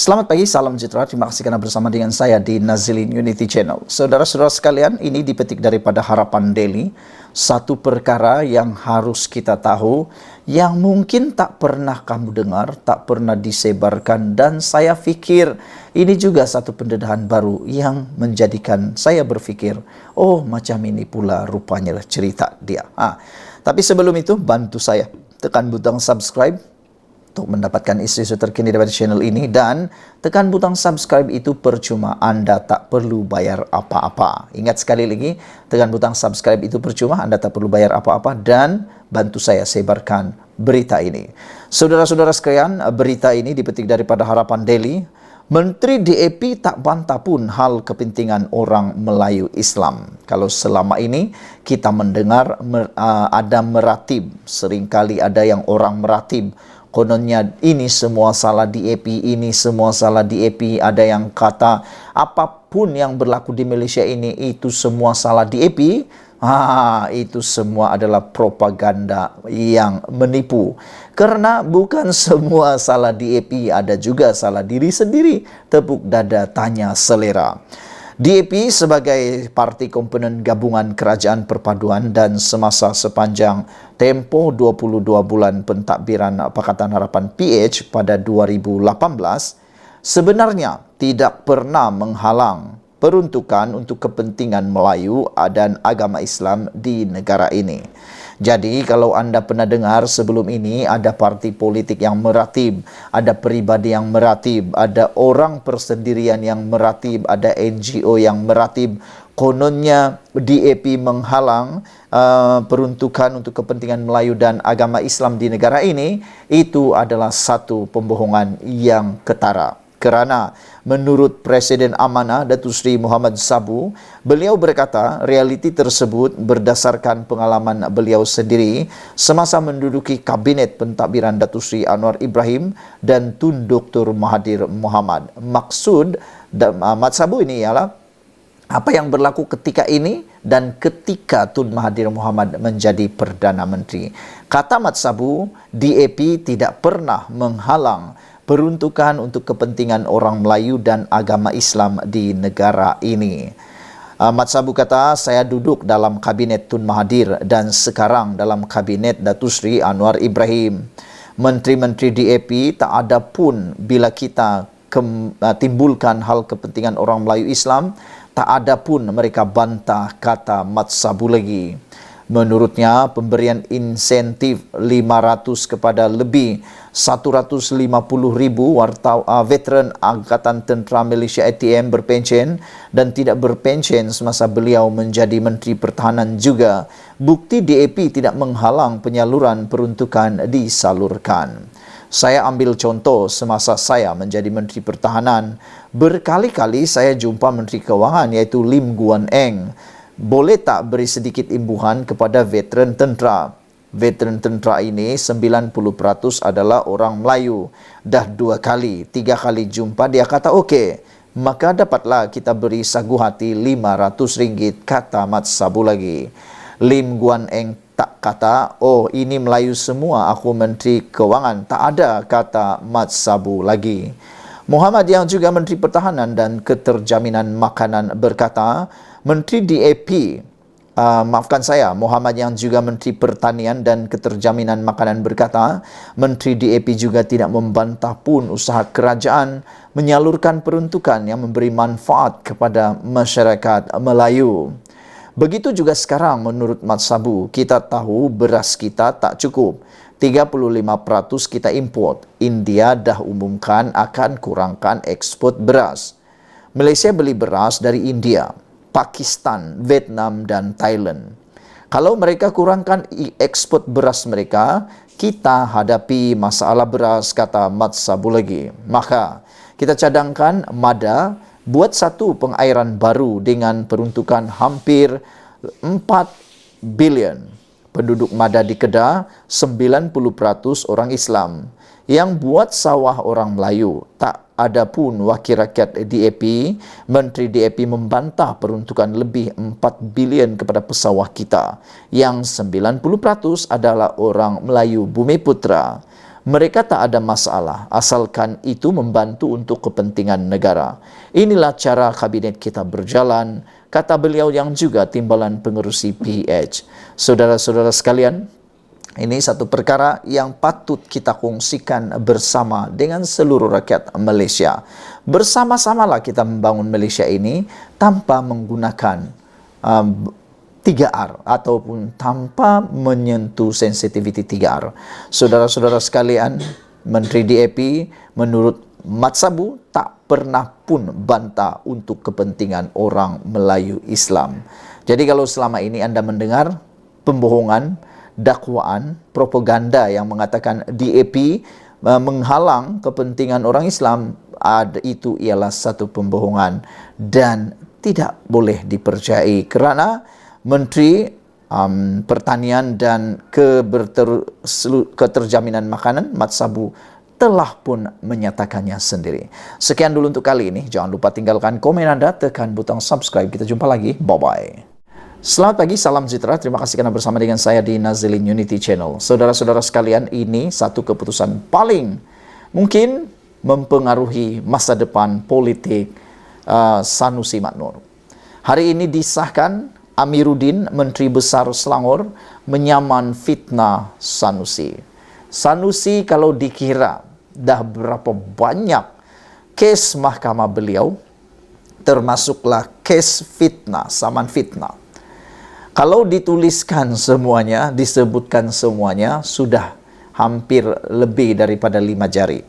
Selamat pagi, salam sejahtera. Terima kasih karena bersama dengan saya di Nazilin Unity Channel. Saudara-saudara sekalian, ini dipetik daripada Harapan Daily. Satu perkara yang harus kita tahu, yang mungkin tak pernah kamu dengar, tak pernah disebarkan. Dan saya fikir ini juga satu pendedahan baru yang menjadikan saya berfikir, oh macam ini pula rupanya cerita dia. Tapi sebelum itu, bantu saya tekan butang subscribe untuk mendapatkan isu-isu terkini dari channel ini, dan tekan butang subscribe itu percuma, Anda tak perlu bayar apa-apa. Ingat sekali lagi, tekan butang subscribe itu percuma, Anda tak perlu bayar apa-apa, dan bantu saya sebarkan berita ini. Saudara-saudara sekalian, berita ini dipetik daripada Harapan Daily. Menteri DAP tak bantah pun hal kepentingan orang Melayu Islam. Kalau selama ini kita mendengar ada meratib, seringkali ada yang orang meratib, kononnya ini semua salah DAP, ini semua salah DAP. Ada yang kata apapun yang berlaku di Malaysia ini itu semua salah DAP. Itu semua adalah propaganda yang menipu. Karena bukan semua salah DAP, ada juga salah diri sendiri. Tepuk dada, tanya selera. DAP sebagai parti komponen gabungan kerajaan perpaduan dan semasa sepanjang tempoh 22 bulan pentadbiran Pakatan Harapan PH pada 2018 sebenarnya tidak pernah menghalang peruntukan untuk kepentingan Melayu dan agama Islam di negara ini. Jadi kalau Anda pernah dengar sebelum ini ada parti politik yang meratib, ada peribadi yang meratib, ada orang persendirian yang meratib, ada NGO yang meratib, kononnya DAP menghalang peruntukan untuk kepentingan Melayu dan agama Islam di negara ini, itu adalah satu pembohongan yang ketara. Kerana menurut Presiden Amanah Datuk Seri Muhammad Sabu, beliau berkata realiti tersebut berdasarkan pengalaman beliau sendiri semasa menduduki Kabinet Pentadbiran Datuk Seri Anwar Ibrahim dan Tun Dr. Mahathir Mohamad. Maksud Mat Sabu ini ialah apa yang berlaku ketika ini dan ketika Tun Mahathir Mohamad menjadi Perdana Menteri. Kata Mat Sabu, DAP tidak pernah menghalang peruntukan untuk kepentingan orang Melayu dan agama Islam di negara ini. Mat Sabu kata, saya duduk dalam Kabinet Tun Mahathir dan sekarang dalam Kabinet Datuk Seri Anwar Ibrahim. Menteri-menteri DAP tak ada pun bila kita timbulkan hal kepentingan orang Melayu Islam, tak ada pun mereka bantah, kata Mat Sabu lagi. Menurutnya, pemberian insentif 500 kepada lebih 150,000 veteran Angkatan Tentera Malaysia ATM berpencen dan tidak berpencen semasa beliau menjadi Menteri Pertahanan juga. Bukti DAP tidak menghalang penyaluran peruntukan disalurkan. Saya ambil contoh semasa saya menjadi Menteri Pertahanan. Berkali-kali saya jumpa Menteri Kewangan iaitu Lim Guan Eng. Boleh tak beri sedikit imbuhan kepada veteran tentera? Veteran tentera ini 90% adalah orang Melayu. Dah 2 kali, 3 kali jumpa dia kata okey. Maka dapatlah kita beri sagu hati RM500, kata Mat Sabu lagi. Lim Guan Eng tak kata, oh ini Melayu semua, aku Menteri Kewangan. Tak ada, kata Mat Sabu lagi. Muhammad yang juga Menteri Pertahanan dan Keterjaminan Makanan berkata, Menteri DAP, Muhammad yang juga Menteri Pertanian dan Keterjaminan Makanan berkata, Menteri DAP juga tidak membantah pun usaha kerajaan menyalurkan peruntukan yang memberi manfaat kepada masyarakat Melayu. Begitu juga sekarang menurut Mat Sabu, kita tahu beras kita tak cukup. 35% kita import. India dah umumkan akan kurangkan ekspor beras. Malaysia beli beras dari India, Pakistan, Vietnam dan Thailand. Kalau mereka kurangkan ekspor beras mereka, kita hadapi masalah beras, kata Mat Sabu lagi. Maka kita cadangkan MADA buat satu pengairan baru dengan peruntukan hampir 4 bilion. Penduduk MADA di Kedah 90% orang Islam. Yang buat sawah orang Melayu. Tak ada pun wakil rakyat DAP. Menteri DAP membantah peruntukan lebih 4 bilion kepada pesawah kita. Yang 90% adalah orang Melayu Bumi Putra. Mereka tak ada masalah, asalkan itu membantu untuk kepentingan negara. Inilah cara kabinet kita berjalan, kata beliau yang juga timbalan pengerusi PH. Saudara-saudara sekalian, ini satu perkara yang patut kita kongsikan bersama dengan seluruh rakyat Malaysia. Bersama-samalah kita membangun Malaysia ini tanpa menggunakan 3R ataupun tanpa menyentuh sensitivity 3R. Saudara-saudara sekalian, Menteri DAP menurut Mat Sabu tak pernah pun bantah untuk kepentingan orang Melayu Islam. Jadi kalau selama ini anda mendengar pembohongan, dakwaan, propaganda yang mengatakan DAP menghalang kepentingan orang Islam, itu ialah satu pembohongan dan tidak boleh dipercayai kerana Menteri Pertanian dan Keterjaminan Makanan Mat Sabu telah pun menyatakannya sendiri. Sekian dulu untuk kali ini. Jangan lupa tinggalkan komen anda, tekan butang subscribe. Kita jumpa lagi. Bye-bye. Selamat pagi, salam sejahtera. Terima kasih karena bersama dengan saya di Nazilin Unity Channel. Saudara-saudara sekalian, ini satu keputusan paling mungkin mempengaruhi masa depan politik Sanusi Mat Noor. Hari ini disahkan Amiruddin, Menteri Besar Selangor, menyaman fitnah Sanusi. Sanusi kalau dikira dah berapa banyak kes mahkamah beliau, termasuklah kes fitnah, saman fitnah. Kalau dituliskan semuanya, disebutkan semuanya, sudah hampir lebih daripada 5 jari.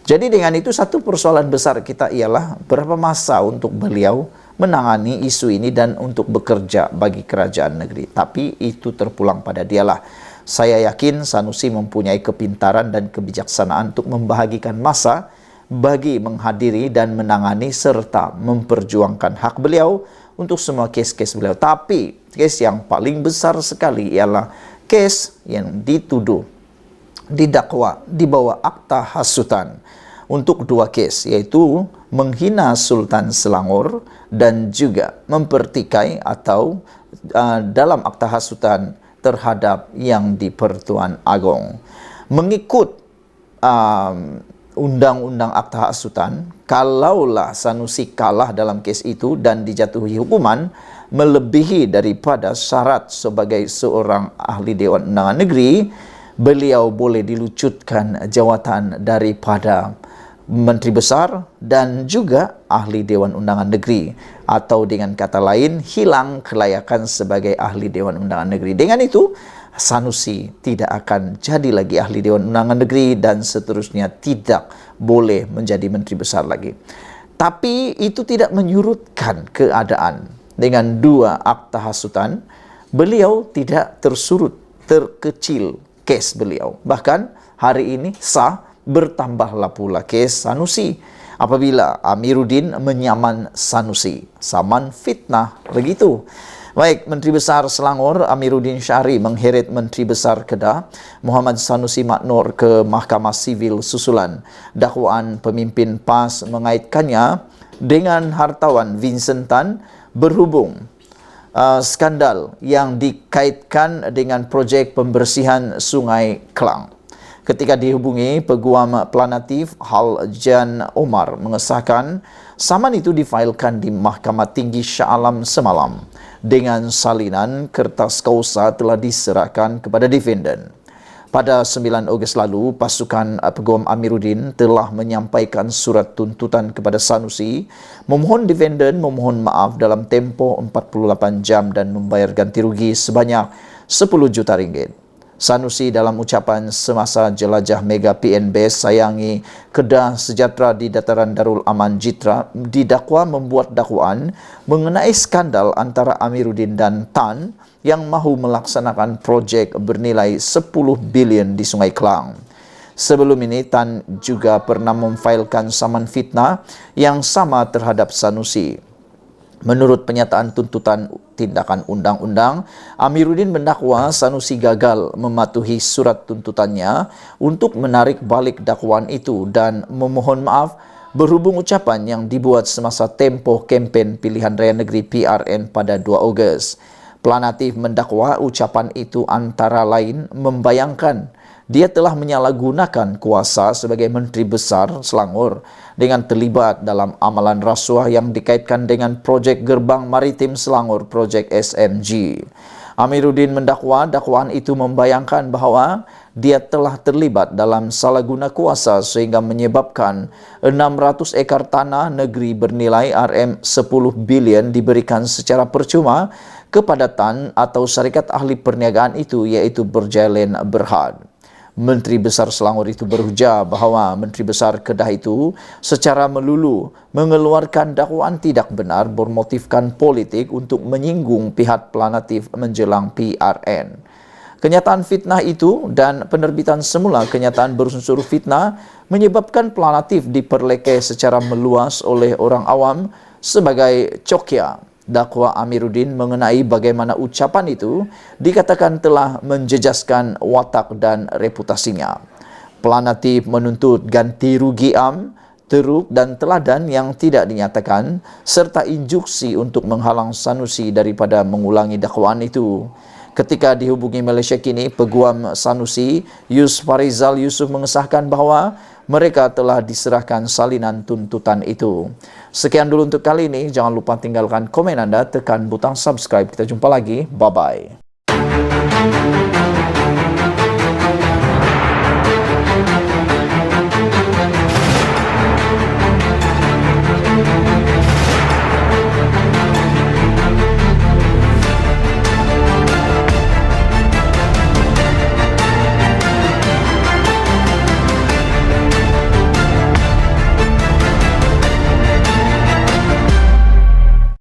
Jadi dengan itu satu persoalan besar kita ialah berapa masa untuk beliau menangani isu ini dan untuk bekerja bagi kerajaan negeri. Tapi itu terpulang pada dialah. Saya yakin Sanusi mempunyai kepintaran dan kebijaksanaan untuk membahagikan masa bagi menghadiri dan menangani serta memperjuangkan hak beliau untuk semua kes-kes beliau. Tapi kes yang paling besar sekali ialah kes yang dituduh, didakwa di bawah akta hasutan untuk 2 kes, yaitu menghina Sultan Selangor dan juga mempertikai atau dalam akta hasutan terhadap yang di Pertuan Agong. Mengikut undang-undang akta hasutan, kalaulah Sanusi kalah dalam kes itu dan dijatuhi hukuman melebihi daripada syarat sebagai seorang ahli Dewan Undangan Negeri, beliau boleh dilucutkan jawatan daripada Menteri Besar dan juga ahli Dewan Undangan Negeri, atau dengan kata lain hilang kelayakan sebagai ahli Dewan Undangan Negeri. Dengan itu Sanusi tidak akan jadi lagi ahli Dewan Undangan Negeri dan seterusnya tidak boleh menjadi Menteri Besar lagi. Tapi itu tidak menyurutkan keadaan. Dengan 2 akta hasutan, beliau tidak terkecil kes beliau. Bahkan hari ini sah, bertambahlah pula kes Sanusi apabila Amiruddin menyaman Sanusi. Saman fitnah, begitu. Baik, Menteri Besar Selangor Amiruddin Syahri mengheret Menteri Besar Kedah Muhammad Sanusi Mat Noor ke Mahkamah Sivil susulan dakwaan pemimpin PAS mengaitkannya dengan hartawan Vincent Tan berhubung skandal yang dikaitkan dengan projek pembersihan Sungai Klang. Ketika dihubungi, Peguam Planatif Hal Jan Omar mengesahkan saman itu difailkan di Mahkamah Tinggi Shah Alam semalam. Dengan salinan, kertas kausa telah diserahkan kepada defendant. Pada 9 Ogos lalu, pasukan Peguam Amiruddin telah menyampaikan surat tuntutan kepada Sanusi, memohon defendant memohon maaf dalam tempoh 48 jam dan membayar ganti rugi sebanyak 10 juta ringgit. Sanusi dalam ucapan semasa jelajah Mega PNBS sayangi Kedah Sejahtera di Dataran Darul Aman Jitra didakwa membuat dakwaan mengenai skandal antara Amiruddin dan Tan yang mahu melaksanakan projek bernilai 10 bilion di Sungai Klang. Sebelum ini, Tan juga pernah memfailkan saman fitnah yang sama terhadap Sanusi. Menurut penyataan tuntutan tindakan undang-undang, Amiruddin mendakwa Sanusi gagal mematuhi surat tuntutannya untuk menarik balik dakwaan itu dan memohon maaf berhubung ucapan yang dibuat semasa tempoh kempen pilihan raya negeri PRN pada 2 Ogos. Planatif mendakwa ucapan itu antara lain membayangkan dia telah menyalahgunakan kuasa sebagai Menteri Besar Selangor dengan terlibat dalam amalan rasuah yang dikaitkan dengan projek Gerbang Maritim Selangor, projek SMG. Amiruddin mendakwa dakwaan itu membayangkan bahawa dia telah terlibat dalam salah guna kuasa sehingga menyebabkan 600 ekar tanah negeri bernilai RM10 bilion diberikan secara percuma kepada Tan atau syarikat ahli perniagaan itu, iaitu Berjaya Berhad. Menteri Besar Selangor itu berujar bahawa Menteri Besar Kedah itu secara melulu mengeluarkan dakwaan tidak benar bermotifkan politik untuk menyinggung pihak pelanatif menjelang PRN. Kenyataan fitnah itu dan penerbitan semula kenyataan berunsur fitnah menyebabkan pelanatif diperlekeh secara meluas oleh orang awam sebagai cokia. Dakwa Amiruddin mengenai bagaimana ucapan itu dikatakan telah menjejaskan watak dan reputasinya. Pelanatif menuntut ganti rugi teruk dan teladan yang tidak dinyatakan serta injuksi untuk menghalang Sanusi daripada mengulangi dakwaan itu. Ketika dihubungi Malaysia Kini, Peguam Sanusi Yus Farizal Yusuf mengesahkan bahawa mereka telah diserahkan salinan tuntutan itu. Sekian dulu untuk kali ini. Jangan lupa tinggalkan komen anda, tekan butang subscribe. Kita jumpa lagi. Bye-bye.